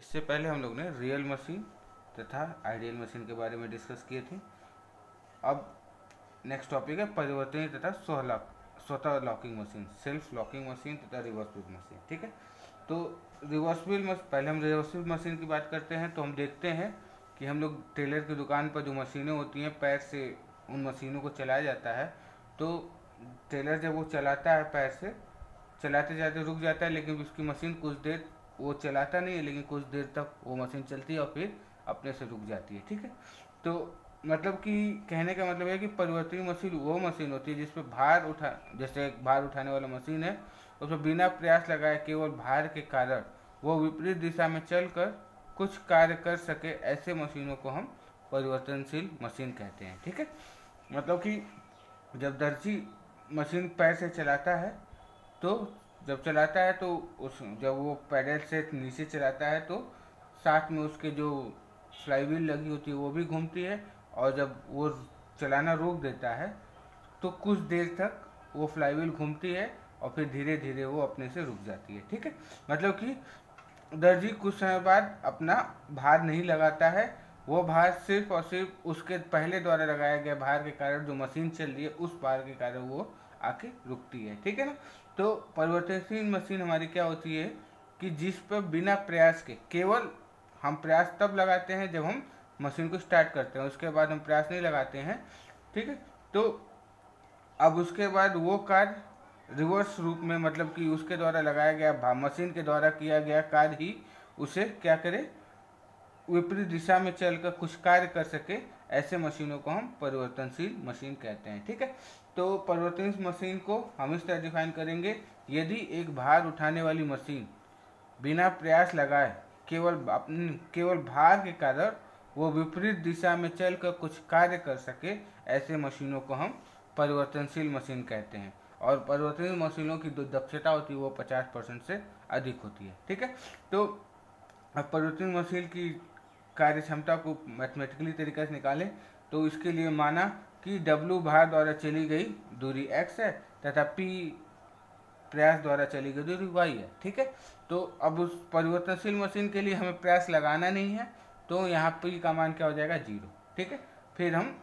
इससे पहले हम लोग ने रियल मशीन तथा आइडियल मशीन के बारे में डिस्कस किए थे। अब नेक्स्ट टॉपिक है परिवर्तनीय तथा स्वतः locking machine, self locking machine तथा रिवर्सिबल मशीन। ठीक है, तो पहले हम रिवर्सिबल मशीन की बात करते हैं। तो हम देखते हैं कि हम लोग टेलर की दुकान पर जो मशीनें होती हैं, पैर से उन मशीनों को चलाया जाता है। तो टेलर जब वो चलाता है, पैर से चलाते जाते रुक जाता है, लेकिन उसकी मशीन कुछ देर वो चलाता नहीं है, लेकिन कुछ देर तक वो मशीन चलती है और फिर अपने से रुक जाती है। ठीक है, तो मतलब कि कहने का मतलब है कि परिवर्तनीय मशीन वो मशीन होती है जिसपे जैसे एक भार उठाने वाला मशीन है, उसमें बिना प्रयास लगाए केवल भार के कारण वो विपरीत दिशा में चलकर कुछ कार्य कर सके, ऐसे मशीनों को हम परिवर्तनशील मशीन कहते हैं। ठीक है, मतलब कि जब दर्जी मशीन पैर से चलाता है, तो जब चलाता है तो जब वो पैडल से नीचे चलाता है तो साथ में उसके जो फ्लाईव्हील लगी होती है वो भी घूमती है, और जब वो चलाना रोक देता है तो कुछ देर तक वो फ्लाईव्हील घूमती है और फिर धीरे धीरे वो अपने से रुक जाती है। ठीक है, मतलब कि दर्जी कुछ समय बाद अपना भार नहीं लगाता है, वो भार सिर्फ और सिर्फ उसके पहले द्वारा लगाया गया भार के कारण जो मशीन चल रही है उस भार के कारण वो आके रुकती है। ठीक है ना, तो परिवर्तनशील मशीन हमारी क्या होती है कि जिस पर बिना प्रयास के, केवल हम प्रयास तब लगाते हैं जब हम मशीन को स्टार्ट करते हैं, उसके बाद हम प्रयास नहीं लगाते हैं। ठीक है, तो अब उसके बाद वो कार्य रिवर्स रूप में, मतलब कि उसके द्वारा लगाया गया मशीन के द्वारा किया गया कार्य ही उसे क्या करे, विपरीत दिशा में चलकर कुछ कार्य कर सके, ऐसे मशीनों को हम परिवर्तनशील मशीन कहते हैं। ठीक है, तो परिवर्तनशील मशीन को हम इस तरह डिफाइन करेंगे, यदि एक भार उठाने वाली मशीन बिना प्रयास लगाए केवल भार के कारण वो विपरीत दिशा में चलकर कुछ कार्य कर सके, ऐसे मशीनों को हम परिवर्तनशील मशीन कहते हैं। और परिवर्तनशील मशीनों की जो दक्षता होती है वो 50% से अधिक होती है। ठीक है, तो अब परिवर्तनशील मशीन की कार्य क्षमता को मैथमेटिकली तरीके से निकालें तो इसके लिए माना कि W भार द्वारा चली गई दूरी x है तथा P प्रयास द्वारा चली गई दूरी y है। ठीक है, तो अब उस परिवर्तनशील मशीन के लिए हमें प्रयास लगाना नहीं है, तो यहाँ P का मान क्या हो जाएगा, 0। ठीक है, फिर हम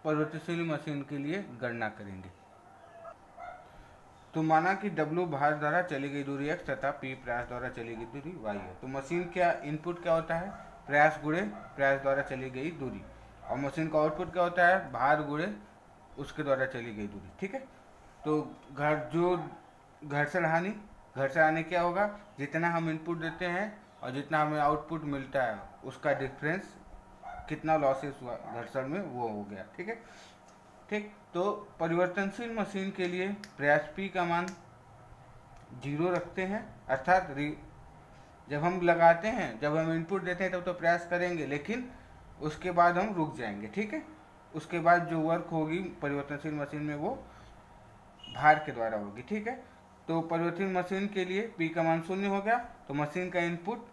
परिवर्तनशील मशीन के लिए गणना करेंगे। तो माना कि W भार द्वारा चली गई दूरी x तथा P प्रयास द्वारा चली गई दूरी y है। तो मशीन क्या इनपुट क्या होता है, प्रयास गुणे प्रयास द्वारा चली गई दूरी, और मशीन का आउटपुट क्या होता है, भार गुणे उसके द्वारा चली गई दूरी। ठीक है, तो घर्षण हानि क्या होगा, जितना हम इनपुट देते हैं और जितना हमें आउटपुट मिलता है उसका डिफरेंस, कितना लॉसेस हुआ घर्षण में, वो हो गया। ठीक है, ठीक, तो परिवर्तनशील मशीन के लिए प्रयास P का मान 0 रखते हैं, अर्थात जब हम लगाते हैं, जब हम इनपुट देते हैं तब तो प्रयास करेंगे, लेकिन उसके बाद हम रुक जाएंगे। ठीक है, उसके बाद जो वर्क होगी परिवर्तनशील मशीन में वो भार के द्वारा होगी। ठीक है, तो परिवर्तनशील मशीन के लिए P का मान 0 हो गया, तो मशीन का इनपुट,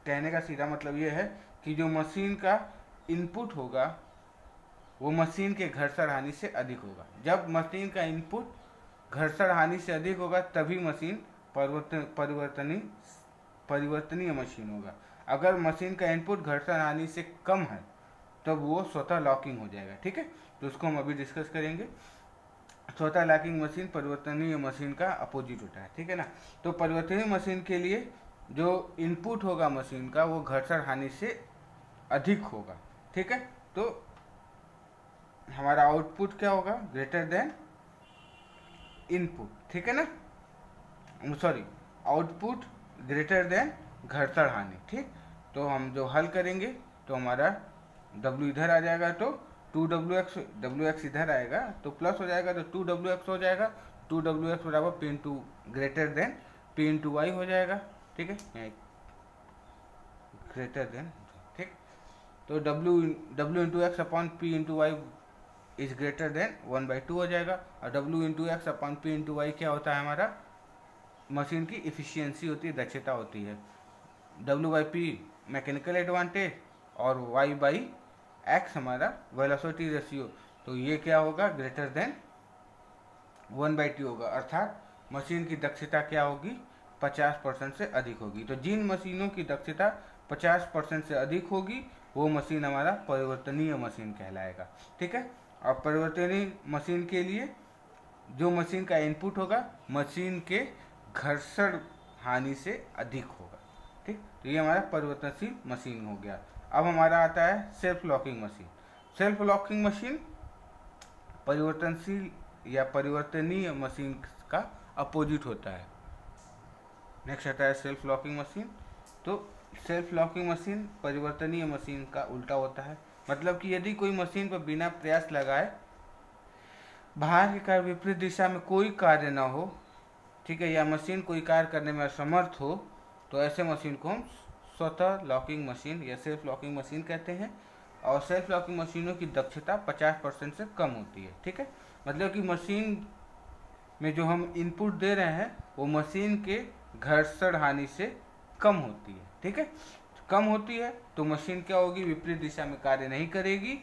कहने का सीधा मतलब ये है कि जो मशीन का इनपुट होगा वो मशीन के घर्षण हानि से अधिक होगा। जब मशीन का इनपुट घर्षण हानि से अधिक होगा तभी मशीन परिवर्तनीय मशीन होगा। अगर मशीन का इनपुट घर्षण हानि से कम है तब वो स्वतः लॉकिंग हो जाएगा। ठीक है, तो उसको हम अभी डिस्कस करेंगे। स्वतः लॉकिंग मशीन परिवर्तनीय मशीन का अपोजिट होता है। ठीक है ना, तो परिवर्तनीय मशीन के लिए जो इनपुट होगा मशीन का वो घर्षण हानि से अधिक होगा। ठीक है, तो हमारा आउटपुट क्या होगा, ग्रेटर देन इनपुट। ठीक है ना, सॉरी, आउटपुट ग्रेटर देन घर्षण हानि। ठीक, तो हम जो हल करेंगे तो हमारा W इधर आ जाएगा, तो 2WX इधर आएगा तो प्लस हो जाएगा, तो 2WX हो जाएगा। 2WX बराबर P into greater than P into Y हो जाएगा। ठीक है, ग्रेटर देन, ठीक, तो W into X upon P into Y is greater than 1/2 हो जाएगा। और W into X upon P into Y क्या होता है, हमारा मशीन की इफिशियंसी होती है, दक्षता होती है। W/P मैकेनिकल एडवांटेज और Y/X हमारा वेलोसिटी रेशियो, तो ये क्या होगा, ग्रेटर देन 1/2 होगा, अर्थात मशीन की दक्षता क्या होगी, 50% से अधिक होगी। तो जिन मशीनों की दक्षता 50% से अधिक होगी वो मशीन हमारा परिवर्तनीय मशीन कहलाएगा। ठीक है। और परिवर्तनीय मशीन के लिए जो मशीन का इनपुट होगा मशीन के घर्षण हानि से अधिक होगा। ठीक, तो ये हमारा परिवर्तनशील मशीन हो गया। अब हमारा आता है self locking machine. Self locking machine परिवर्तनशील या परिवर्तनीय मशीन का अपोजिट होता है। नेक्स्ट आता है सेल्फ लॉकिंग मशीन। तो सेल्फ लॉकिंग मशीन परिवर्तनीय मशीन का उल्टा होता है। मतलब कि यदि कोई मशीन पर बिना प्रयास लगाए बाहर की कार्य विपरीत दिशा में कोई कार्य ना हो, ठीक है, या मशीन कोई कार्य करने में असमर्थ हो, तो ऐसे मशीन को हम स्वतः लॉकिंग मशीन या सेल्फ लॉकिंग मशीन कहते हैं। और सेल्फ लॉकिंग मशीनों की दक्षता 50% से कम होती है। ठीक है, मतलब कि मशीन में जो हम इनपुट दे रहे हैं वो मशीन के घर्षण हानि से कम होती है। ठीक है, कम होती है तो मशीन क्या होगी, विपरीत दिशा में कार्य नहीं करेगी,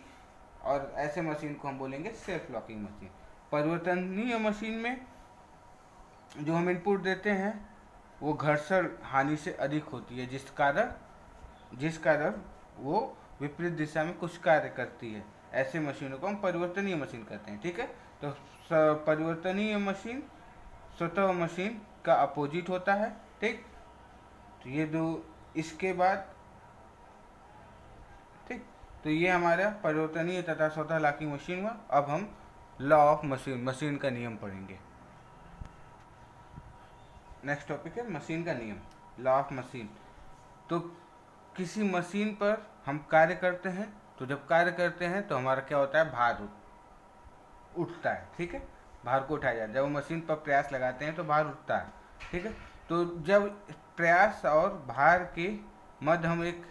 और ऐसे मशीन को हम बोलेंगे सेल्फ लॉकिंग मशीन। परिवर्तनीय मशीन में जो हम इनपुट देते हैं वो घर्षण हानि से अधिक होती है, जिस कारण वो विपरीत दिशा में कुछ कार्य करती है। ऐसे मशीनों को हम परिवर्तनीय मशीन कहते हैं। ठीक है, तो परिवर्तनीय मशीन स्वतः मशीन का अपोजिट होता है। ठीक, तो ये दो, इसके बाद ठीक, तो ये हमारा परिवर्तनीय तथा स्वतः लॉकिंग मशीन हुआ। अब हम लॉ ऑफ मशीन का नियम पढ़ेंगे। नेक्स्ट टॉपिक है मशीन का नियम, लॉ ऑफ मशीन। तो किसी मशीन पर हम कार्य करते हैं, तो जब कार्य करते हैं तो हमारा क्या होता है, भार उठता है। ठीक है, भार को उठाया जाता है। जब मशीन पर प्रयास लगाते हैं तो भार उठता है। ठीक है, तो जब प्रयास और भार के मध्य हम एक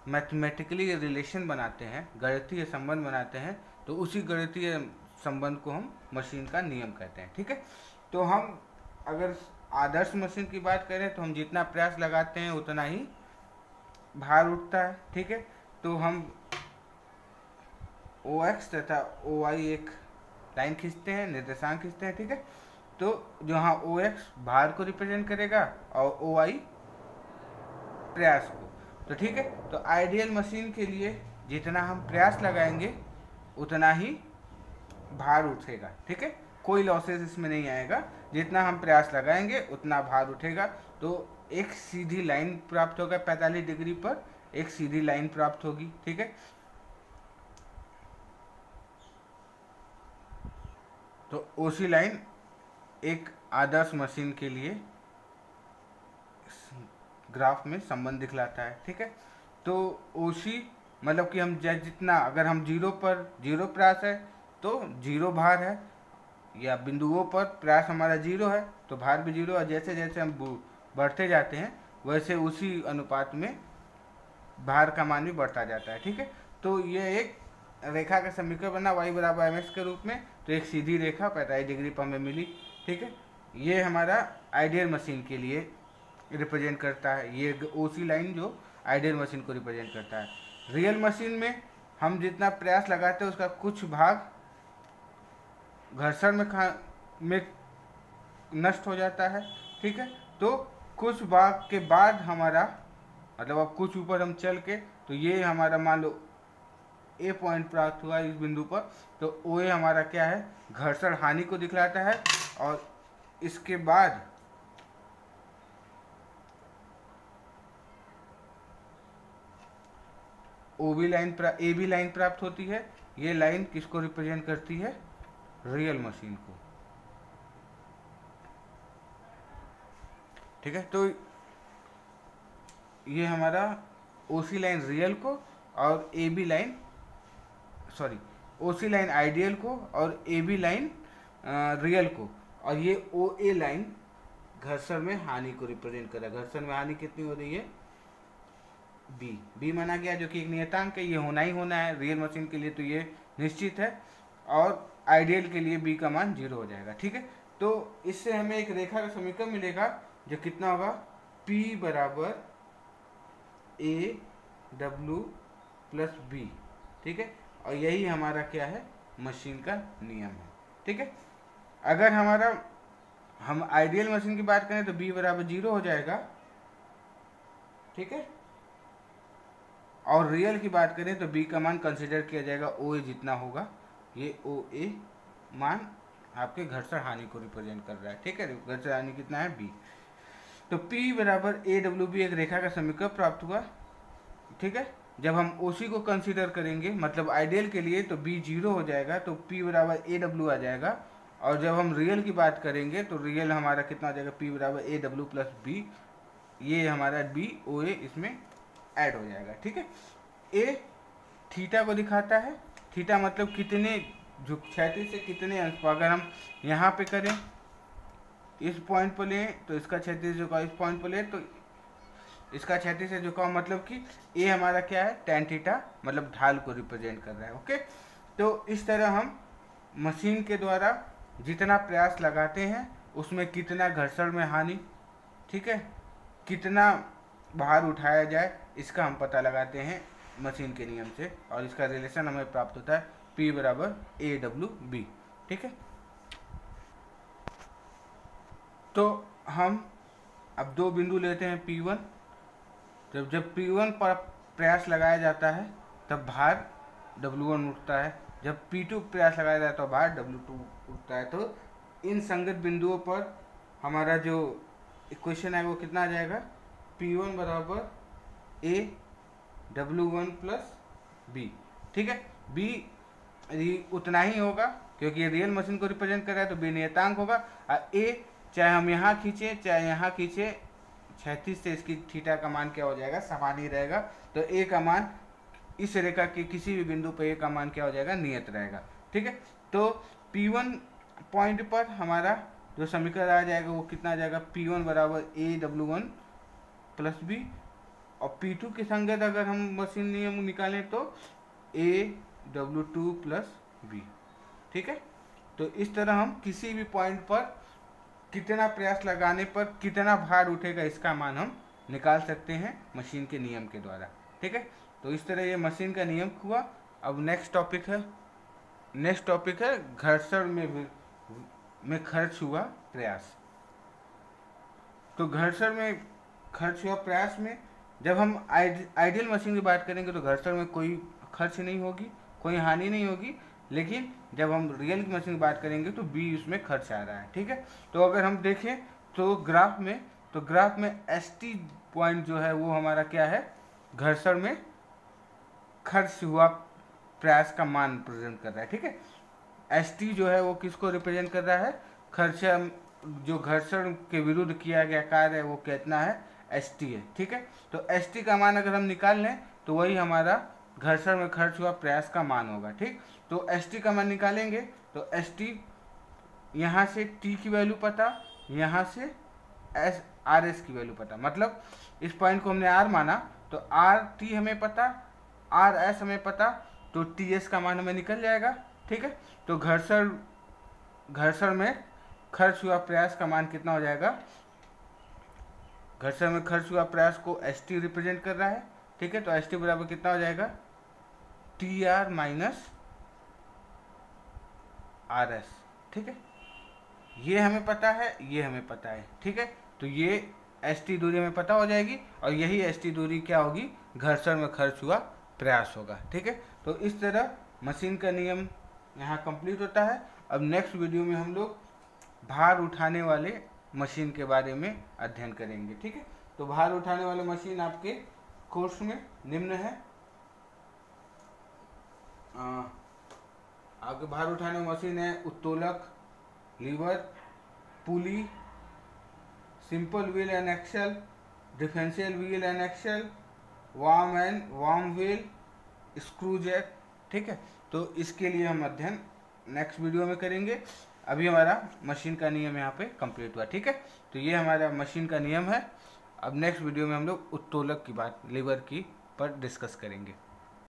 मैथमेटिकली रिलेशन बनाते हैं, गणितीय संबंध बनाते हैं, तो उसी गणितीय संबंध को हम मशीन का नियम कहते हैं। ठीक है, तो हम अगर आदर्श मशीन की बात करें तो हम जितना प्रयास लगाते हैं उतना ही भार उठता है। ठीक है, तो हम OX तथा OY एक लाइन खींचते हैं, निर्देशांक खींचते हैं। ठीक है, तो जहाँ OX भार को रिप्रेजेंट करेगा और OY प्रयास को। तो ठीक है, तो आइडियल मशीन के लिए जितना हम प्रयास लगाएंगे उतना ही भार उठेगा। ठीक है, कोई लॉसेस इसमें नहीं आएगा, जितना हम प्रयास लगाएंगे उतना भार उठेगा। तो एक सीधी लाइन प्राप्त होगा, 45 डिग्री पर एक सीधी लाइन प्राप्त होगी। ठीक है, तो OC लाइन एक आदर्श मशीन के लिए ग्राफ में संबंध दिखलाता है। ठीक है, तो OC मतलब कि हम जितना, अगर हम जीरो प्रयास है तो जीरो भार है, या बिंदुओं पर प्रयास हमारा जीरो है तो भार भी जीरो है। जैसे जैसे हम बढ़ते जाते हैं वैसे उसी अनुपात में भार का मान भी बढ़ता जाता है। ठीक है, तो ये एक रेखा का समीकरण बना y बराबर mx के रूप में। तो एक सीधी रेखा 45 डिग्री पर हमें मिली। ठीक है, ये हमारा आइडियल मशीन के लिए रिप्रेजेंट करता है, ये OC लाइन जो आइडियल मशीन को रिप्रेजेंट करता है। रियल मशीन में हम जितना प्रयास लगाते हैं उसका कुछ भाग घर्षण में नष्ट हो जाता है। ठीक है, तो कुछ भाग के बाद हमारा मतलब अब कुछ ऊपर हम चल के, तो ये हमारा मान लो A पॉइंट प्राप्त हुआ इस बिंदु पर, तो OA हमारा क्या है, घर्षण हानि को दिखलाता है। और इसके बाद AB लाइन प्राप्त होती है। ये लाइन किसको रिप्रेजेंट करती है, रियल मशीन को। ठीक है, तो ये हमारा OC लाइन रियल को और OC लाइन आइडियल को और AB लाइन रियल को, और ये OA लाइन घर्षण में हानि को रिप्रेजेंट कर रहा है। घर्षण में हानि कितनी हो रही है, B माना गया, जो कि एक नियतांक है, ये होना ही होना है रियल मशीन के लिए, तो ये निश्चित है। और आइडियल के लिए B का मान 0 हो जाएगा। ठीक है, तो इससे हमें एक रेखा का समीकरण मिलेगा जो कितना होगा, P बराबर AW प्लस B। ठीक है, और यही हमारा क्या है, मशीन का नियम है। ठीक है, अगर हमारा हम आइडियल मशीन की बात करें तो b बराबर 0 हो जाएगा, ठीक है। और रियल की बात करें तो b का मान कंसिडर किया जाएगा ओ ए जितना होगा, ये ओ ए मान आपके घर्षण हानि को रिप्रेजेंट कर रहा है, ठीक है। घर्षण हानि कितना है b। तो P बराबर ए डब्ल्यू बी एक रेखा का समीकरण प्राप्त हुआ, ठीक है। जब हम OC को कंसीडर करेंगे मतलब आइडियल के लिए तो B 0 हो जाएगा, तो P बराबर ए डब्ल्यू आ जाएगा। और जब हम रियल की बात करेंगे तो रियल हमारा कितना आ जाएगा, P बराबर ए डब्ल्यू प्लस बी, ये हमारा B ओ ए इसमें ऐड हो जाएगा, ठीक है। ए थीटा को दिखाता है, थीटा मतलब कितने झुक क्षैतिज से कितने अंश पर। अगर हम यहाँ पे करें इस पॉइंट पर लें तो इसका क्षैतिज झुकाव, इस पॉइंट पर लें तो इसका क्षैतिज से झुकाव, मतलब कि ए हमारा क्या है, tan थीटा, मतलब ढाल को रिप्रेजेंट कर रहा है, ओके। तो इस तरह हम मशीन के द्वारा जितना प्रयास लगाते हैं उसमें कितना घर्षण में हानि, ठीक है, कितना भार उठाया जाए, इसका हम पता लगाते हैं मशीन के नियम से, और इसका रिलेशन हमें प्राप्त होता है P बराबर ए डब्ल्यू बी, ठीक है। तो हम अब दो बिंदु लेते हैं P1। जब P1 पर प्रयास लगाया जाता है तब भार W1 उठता है, जब P2 प्रयास लगाया जाता है तो भार W2 उठता है। तो इन संगत बिंदुओं पर हमारा जो इक्वेशन है वो कितना आ जाएगा, P1 बराबर A W1 प्लस B, ठीक है। B उतना ही होगा क्योंकि ये रियल मशीन को रिप्रेजेंट कर रहा है, तो B नियतांक होगा। और A चाहे हम यहाँ खींचे चाहे यहाँ खींचे, क्षैतिज से इसकी थीटा का मान क्या हो जाएगा, समान ही रहेगा। तो A का मान इस रेखा के किसी भी बिंदु पर A का मान क्या हो जाएगा, नियत रहेगा, ठीक है। तो P1 पॉइंट पर हमारा जो समीकरण आ जाएगा वो कितना आ जाएगा, P1 बराबर ए W1 प्लस बी, और P2 के संगत अगर हम मशीन नियम निकालें तो ए W2 प्लस बी, ठीक है। तो इस तरह हम किसी भी पॉइंट पर कितना प्रयास लगाने पर कितना भार उठेगा इसका मान हम निकाल सकते हैं मशीन के नियम के द्वारा, ठीक है। तो इस तरह ये मशीन का नियम हुआ। अब नेक्स्ट टॉपिक है घर्षण में खर्च हुआ प्रयास। तो घर्षण में खर्च हुआ प्रयास में जब हम आइडियल मशीन की बात करेंगे तो घर्षण में कोई खर्च नहीं होगी, कोई हानि नहीं होगी। लेकिन जब हम रियल की मशीन की बात करेंगे तो बी उसमें खर्च आ रहा है, ठीक है। तो अगर हम देखें तो ग्राफ में ST पॉइंट जो है वो हमारा क्या है, घर्षण में खर्च हुआ प्रयास का मान रिप्रेजेंट कर रहा है, ठीक है। ST जो है वो किसको रिप्रेजेंट कर रहा है, खर्च, जो घर्षण के विरुद्ध किया गया कार्य है वो कितना है, ST है, ठीक है। तो ST का मान अगर हम निकाल लें तो वही हमारा घर्षण में खर्च हुआ प्रयास का मान होगा, ठीक। तो ST का मान निकालेंगे तो ST यहाँ से T की वैल्यू पता, यहाँ से RS की वैल्यू पता, मतलब इस पॉइंट को हमने R माना तो RT हमें पता, RS हमें पता, तो TS का मान हमें निकल जाएगा, ठीक है। तो घर्षण में खर्च हुआ प्रयास का मान कितना हो जाएगा, घर्षण में खर्च हुआ प्रयास को ST रिप्रेजेंट कर रहा है, ठीक है। तो ST बराबर कितना हो जाएगा, TR माइनस RS, ठीक है। ये हमें पता है, ये हमें पता है, ठीक है। तो ये ST दूरी हमें पता हो जाएगी और यही ST दूरी क्या होगी, घर्षण में खर्च हुआ प्रयास होगा, ठीक है। तो इस तरह मशीन का नियम यहाँ कंप्लीट होता है। अब नेक्स्ट वीडियो में हम लोग भार उठाने वाले मशीन के बारे में अध्ययन करेंगे, ठीक है। तो भार उठाने वाले मशीन आपके कोर्स में निम्न है, आपके भार उठाने वाली मशीन है उत्तोलक, lever, pulley, simple wheel and axle, differential wheel and axle, worm wheel, screw jack, ठीक है। तो इसके लिए हम अध्ययन नेक्स्ट वीडियो में करेंगे। अभी हमारा मशीन का नियम यहाँ पे कंप्लीट हुआ, ठीक है। तो ये हमारा मशीन का नियम है। अब नेक्स्ट वीडियो में हम लोग उत्तोलक की बात, लीवर की पर डिस्कस करेंगे।